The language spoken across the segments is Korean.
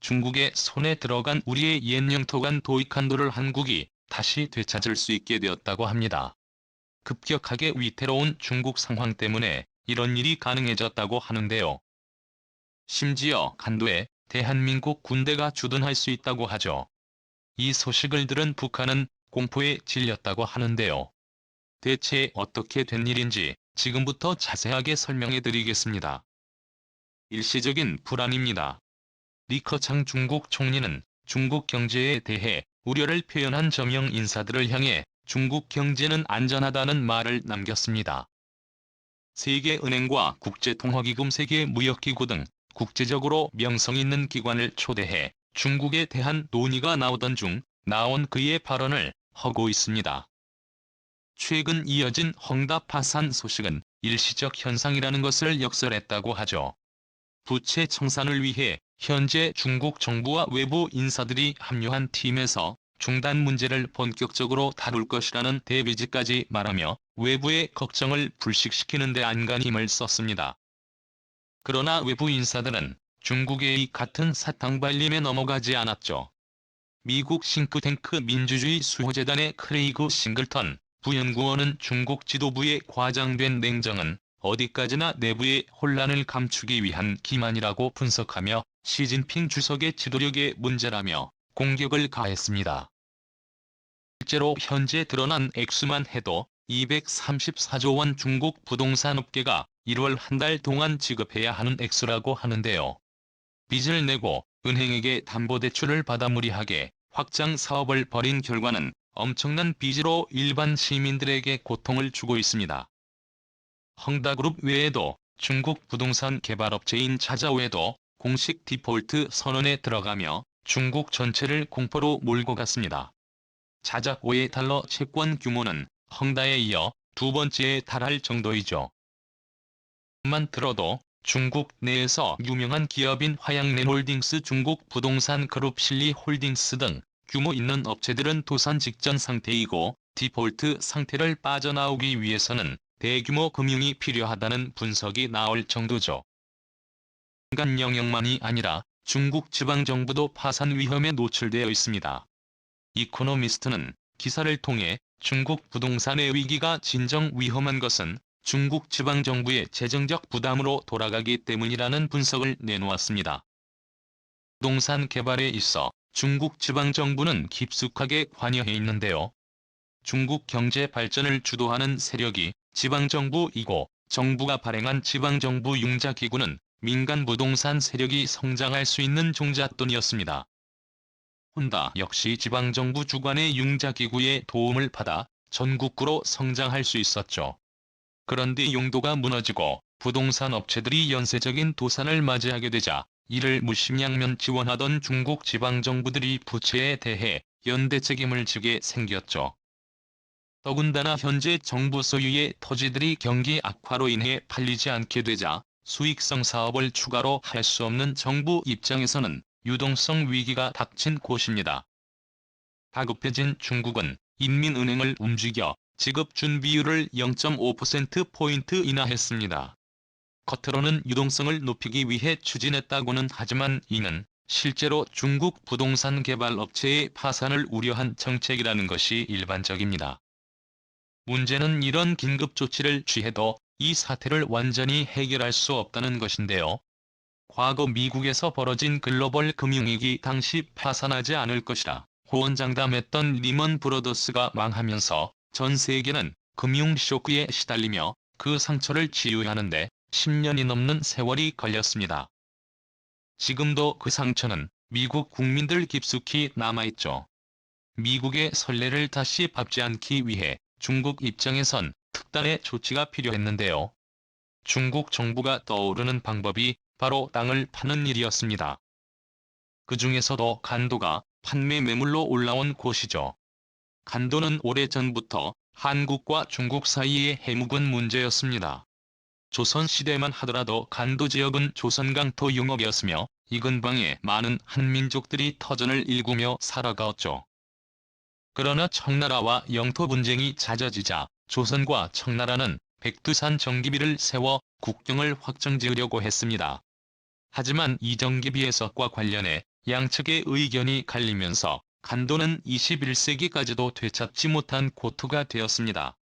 중국의 손에 들어간 우리의 옛 영토간 도익한도를 한국이 다시 되찾을 수 있게 되었다고 합니다. 급격하게 위태로운 중국 상황 때문에 이런 일이 가능해졌다고 하는데요. 심지어 간도에 대한민국 군대가 주둔할 수 있다고 하죠. 이 소식을 들은 북한은 공포에 질렸다고 하는데요. 대체 어떻게 된 일인지 지금부터 자세하게 설명해 드리겠습니다. 일시적인 불안입니다. 리커창 중국 총리는 중국 경제에 대해 우려를 표현한 저명 인사들을 향해 중국 경제는 안전하다는 말을 남겼습니다. 세계은행과 국제통화기금 세계무역기구 등 국제적으로 명성 있는 기관을 초대해 중국에 대한 논의가 나오던 중 나온 그의 발언을 하고 있습니다. 최근 이어진 헝다 파산 소식은 일시적 현상이라는 것을 역설했다고 하죠. 부채 청산을 위해 현재 중국 정부와 외부 인사들이 합류한 팀에서 중단 문제를 본격적으로 다룰 것이라는 대비지까지 말하며 외부의 걱정을 불식시키는 데 안간 힘을 썼습니다. 그러나 외부 인사들은 중국의 이 같은 사탕발림에 넘어가지 않았죠. 미국 싱크탱크 민주주의 수호재단의 크레이그 싱글턴 부연구원은 중국 지도부의 과장된 냉정은 어디까지나 내부의 혼란을 감추기 위한 기만이라고 분석하며 시진핑 주석의 지도력의 문제라며 공격을 가했습니다. 실제로 현재 드러난 액수만 해도 234조 원 중국 부동산 업계가 1월 한 달 동안 지급해야 하는 액수라고 하는데요. 빚을 내고 은행에게 담보대출을 받아 무리하게 확장 사업을 벌인 결과는 엄청난 빚으로 일반 시민들에게 고통을 주고 있습니다. 헝다그룹 외에도 중국 부동산 개발업체인 차자오에도 공식 디폴트 선언에 들어가며 중국 전체를 공포로 몰고 갔습니다. 차자오의 달러 채권 규모는 헝다에 이어 두 번째에 달할 정도이죠. 만 들어도 중국 내에서 유명한 기업인 화양랜홀딩스 중국 부동산 그룹 실리홀딩스 등 규모 있는 업체들은 도산 직전 상태이고 디폴트 상태를 빠져나오기 위해서는 대규모 금융이 필요하다는 분석이 나올 정도죠. 민간 영역만이 아니라 중국 지방정부도 파산 위험에 노출되어 있습니다. 이코노미스트는 기사를 통해 중국 부동산의 위기가 진정 위험한 것은 중국 지방정부의 재정적 부담으로 돌아가기 때문이라는 분석을 내놓았습니다. 부동산 개발에 있어 중국 지방정부는 깊숙하게 관여해 있는데요. 중국 경제 발전을 주도하는 세력이 지방정부이고 정부가 발행한 지방정부 융자기구는 민간 부동산 세력이 성장할 수 있는 종잣돈이었습니다. 혼다 역시 지방정부 주관의 융자기구의 도움을 받아 전국구로 성장할 수 있었죠. 그런데 용도가 무너지고 부동산 업체들이 연쇄적인 도산을 맞이하게 되자 이를 무심양면 지원하던 중국 지방정부들이 부채에 대해 연대 책임을 지게 생겼죠. 더군다나 현재 정부 소유의 토지들이 경기 악화로 인해 팔리지 않게 되자 수익성 사업을 추가로 할 수 없는 정부 입장에서는 유동성 위기가 닥친 곳입니다. 다급해진 중국은 인민은행을 움직여 지급 준비율을 0.5%포인트 인하했습니다. 겉으로는 유동성을 높이기 위해 추진했다고는 하지만 이는 실제로 중국 부동산 개발 업체의 파산을 우려한 정책이라는 것이 일반적입니다. 문제는 이런 긴급 조치를 취해도 이 사태를 완전히 해결할 수 없다는 것인데요. 과거 미국에서 벌어진 글로벌 금융위기 당시 파산하지 않을 것이라 호언장담했던 리먼 브러더스가 망하면서 전 세계는 금융 쇼크에 시달리며 그 상처를 치유하는데 10년이 넘는 세월이 걸렸습니다. 지금도 그 상처는 미국 국민들 깊숙이 남아있죠. 미국의 선례를 다시 밟지 않기 위해 중국 입장에선 특단의 조치가 필요했는데요. 중국 정부가 떠오르는 방법이 바로 땅을 파는 일이었습니다. 그 중에서도 간도가 판매 매물로 올라온 곳이죠. 간도는 오래전부터 한국과 중국 사이의 해묵은 문제였습니다. 조선시대만 하더라도 간도 지역은 조선강토 용업이었으며 이 근방에 많은 한민족들이 터전을 일구며 살아가었죠. 그러나 청나라와 영토 분쟁이 잦아지자 조선과 청나라는 백두산 정기비를 세워 국경을 확정지으려고 했습니다. 하지만 이 정기비 해석과 관련해 양측의 의견이 갈리면서 간도는 21세기까지도 되찾지 못한 고토가 되었습니다.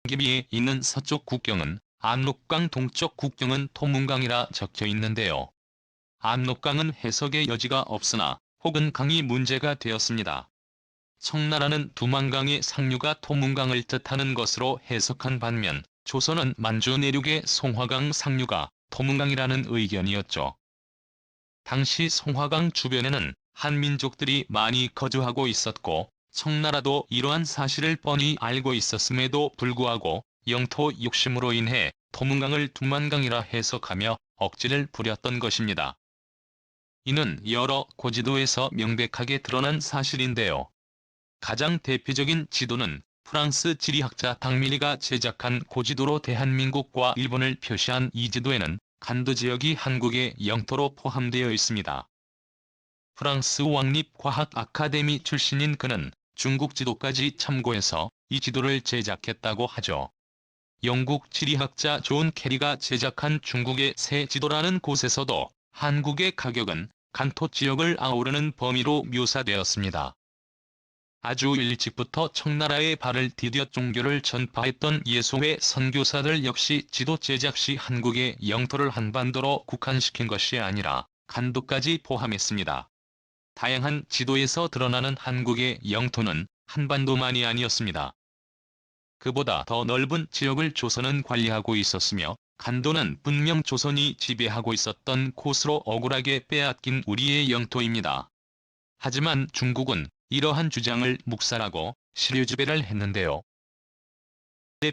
기비에 있는 서쪽 국경은 압록강, 동쪽 국경은 토문강이라 적혀 있는데요. 압록강은 해석의 여지가 없으나 혹은 강이 문제가 되었습니다. 청나라는 두만강의 상류가 토문강을 뜻하는 것으로 해석한 반면 조선은 만주 내륙의 송화강 상류가 토문강이라는 의견이었죠. 당시 송화강 주변에는 한민족들이 많이 거주하고 있었고 청나라도 이러한 사실을 뻔히 알고 있었음에도 불구하고 영토 욕심으로 인해 토문강을 두만강이라 해석하며 억지를 부렸던 것입니다. 이는 여러 고지도에서 명백하게 드러난 사실인데요. 가장 대표적인 지도는 프랑스 지리학자 당밀리가 제작한 고지도로 대한민국과 일본을 표시한 이 지도에는 간도 지역이 한국의 영토로 포함되어 있습니다. 프랑스 왕립과학 아카데미 출신인 그는 중국 지도까지 참고해서 이 지도를 제작했다고 하죠. 영국 지리학자 존 캐리가 제작한 중국의 새 지도라는 곳에서도 한국의 가격은 간토 지역을 아우르는 범위로 묘사되었습니다. 아주 일찍부터 청나라의 발을 디뎌 종교를 전파했던 예수회 선교사들 역시 지도 제작 시 한국의 영토를 한반도로 국한시킨 것이 아니라 간도까지 포함했습니다. 다양한 지도에서 드러나는 한국의 영토는 한반도만이 아니었습니다. 그보다 더 넓은 지역을 조선은 관리하고 있었으며 간도는 분명 조선이 지배하고 있었던 곳으로 억울하게 빼앗긴 우리의 영토입니다. 하지만 중국은 이러한 주장을 묵살하고 시류지배를 했는데요.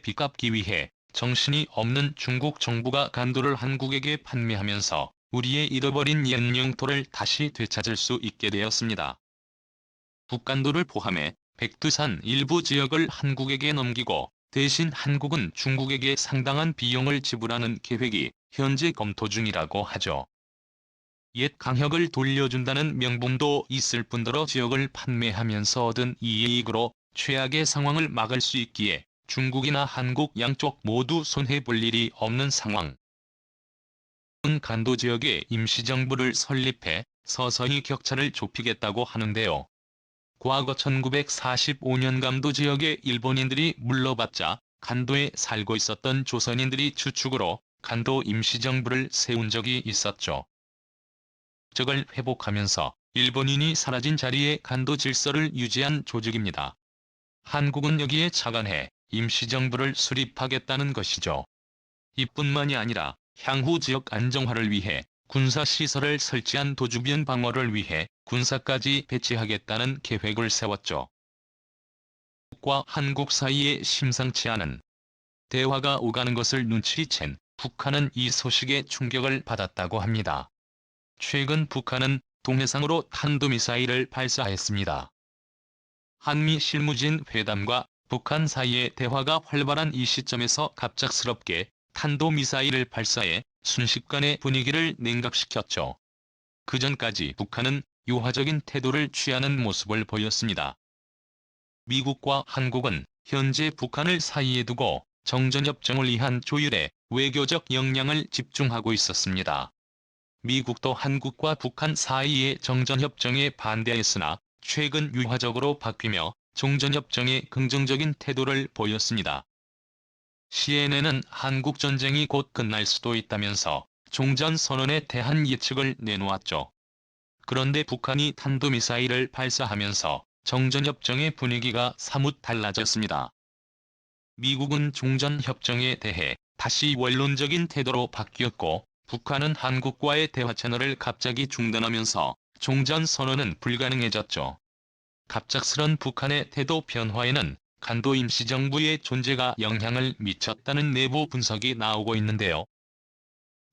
빚갚기 위해 정신이 없는 중국 정부가 간도를 한국에게 판매하면서 우리의 잃어버린 옛 영토를 다시 되찾을 수 있게 되었습니다. 북간도를 포함해 백두산 일부 지역을 한국에게 넘기고 대신 한국은 중국에게 상당한 비용을 지불하는 계획이 현재 검토 중이라고 하죠. 옛 강역을 돌려준다는 명분도 있을 뿐더러 지역을 판매하면서 얻은 이익으로 최악의 상황을 막을 수 있기에 중국이나 한국 양쪽 모두 손해볼 일이 없는 상황. 간도 지역에 임시정부를 설립해 서서히 격차를 좁히겠다고 하는데요. 과거 1945년 간도 지역에 일본인들이 물러봤자 간도에 살고 있었던 조선인들이 주축으로 간도 임시정부를 세운 적이 있었죠. 적을 회복하면서 일본인이 사라진 자리에 간도 질서를 유지한 조직입니다. 한국은 여기에 착안해 임시정부를 수립하겠다는 것이죠. 이뿐만이 아니라 향후 지역 안정화를 위해 군사시설을 설치한 도주변 방어를 위해 군사까지 배치하겠다는 계획을 세웠죠. 북과 한국 사이에 심상치 않은 대화가 오가는 것을 눈치챈 북한은 이 소식에 충격을 받았다고 합니다. 최근 북한은 동해상으로 탄도미사일을 발사했습니다. 한미 실무진 회담과 북한 사이의 대화가 활발한 이 시점에서 갑작스럽게 탄도미사일을 발사해 순식간에 분위기를 냉각시켰죠. 그전까지 북한은 유화적인 태도를 취하는 모습을 보였습니다. 미국과 한국은 현재 북한을 사이에 두고 정전협정을 위한 조율에 외교적 역량을 집중하고 있었습니다. 미국도 한국과 북한 사이의 정전협정에 반대했으나 최근 유화적으로 바뀌며 종전협정에 긍정적인 태도를 보였습니다. CNN은 한국 전쟁이 곧 끝날 수도 있다면서 종전선언에 대한 예측을 내놓았죠. 그런데 북한이 탄도미사일을 발사하면서 정전협정의 분위기가 사뭇 달라졌습니다. 미국은 종전협정에 대해 다시 원론적인 태도로 바뀌었고 북한은 한국과의 대화 채널을 갑자기 중단하면서 종전선언은 불가능해졌죠. 갑작스런 북한의 태도 변화에는 간도 임시정부의 존재가 영향을 미쳤다는 내부 분석이 나오고 있는데요.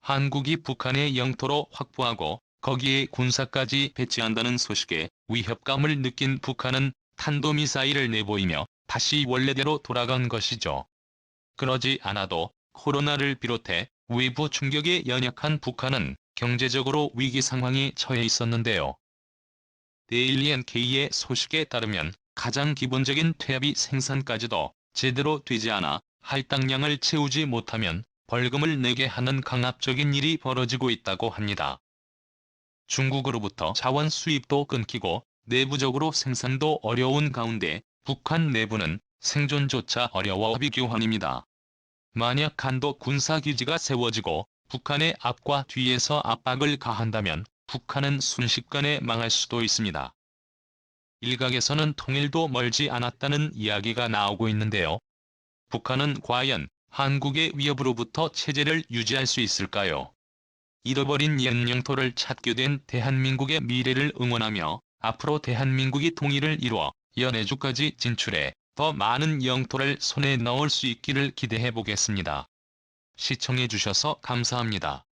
한국이 북한의 영토로 확보하고 거기에 군사까지 배치한다는 소식에 위협감을 느낀 북한은 탄도미사일을 내보이며 다시 원래대로 돌아간 것이죠. 그러지 않아도 코로나를 비롯해 외부 충격에 연약한 북한은 경제적으로 위기 상황에 처해 있었는데요. 데일리 NK의 소식에 따르면 가장 기본적인 퇴비 생산까지도 제대로 되지 않아 할당량을 채우지 못하면 벌금을 내게 하는 강압적인 일이 벌어지고 있다고 합니다. 중국으로부터 자원 수입도 끊기고 내부적으로 생산도 어려운 가운데 북한 내부는 생존조차 어려워 비교환입니다. 만약 한도 군사기지가 세워지고 북한의 앞과 뒤에서 압박을 가한다면 북한은 순식간에 망할 수도 있습니다. 일각에서는 통일도 멀지 않았다는 이야기가 나오고 있는데요. 북한은 과연 한국의 위협으로부터 체제를 유지할 수 있을까요? 잃어버린 옛 영토를 찾게 된 대한민국의 미래를 응원하며 앞으로 대한민국이 통일을 이루어 연해주까지 진출해 더 많은 영토를 손에 넣을 수 있기를 기대해 보겠습니다. 시청해 주셔서 감사합니다.